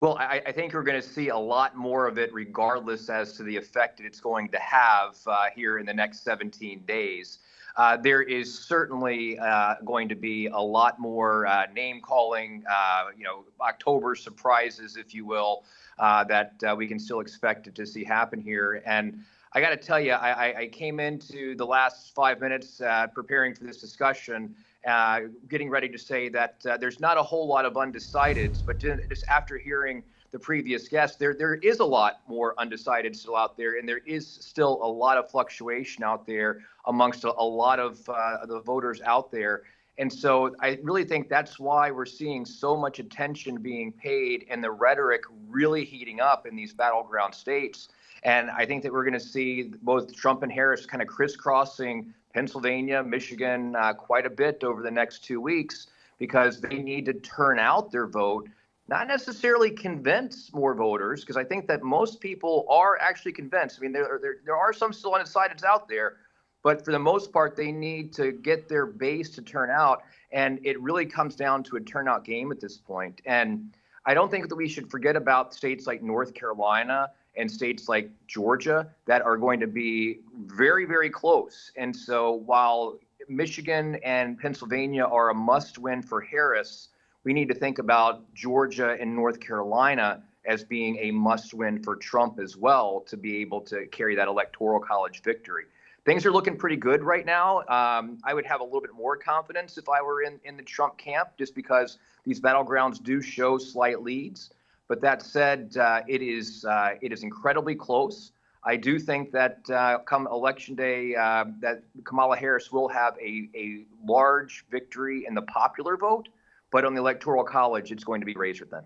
Well, I think we're going to see a lot more of it, regardless as to the effect that it's going to have here in the next 17 days. There is certainly going to be a lot more name calling, October surprises, if you will, that we can still expect to see happen here. And I got to tell you, I came into the last 5 minutes preparing for this discussion getting ready to say that there's not a whole lot of undecideds, but just after hearing the previous guest, there is a lot more undecided still out there, and there is still a lot of fluctuation out there amongst a lot of the voters out there. And so I really think that's why we're seeing so much attention being paid and the rhetoric really heating up in these battleground states. And I think that we're going to see both Trump and Harris kind of crisscrossing Pennsylvania, Michigan quite a bit over the next 2 weeks because they need to turn out their vote, not necessarily convince more voters, because I think that most people are actually convinced. I mean, there are some still undecideds out there, but for the most part, they need to get their base to turn out. And it really comes down to a turnout game at this point. And I don't think that we should forget about states like North Carolina and states like Georgia that are going to be very, very close. And so while Michigan and Pennsylvania are a must win for Harris, we need to think about Georgia and North Carolina as being a must win for Trump as well to be able to carry that Electoral College victory. Things are looking pretty good right now. I would have a little bit more confidence if I were in the Trump camp, just because these battlegrounds do show slight leads. But that said, it is incredibly close. I do think that come Election Day, that Kamala Harris will have a large victory in the popular vote, but on the Electoral College, it's going to be razor thin.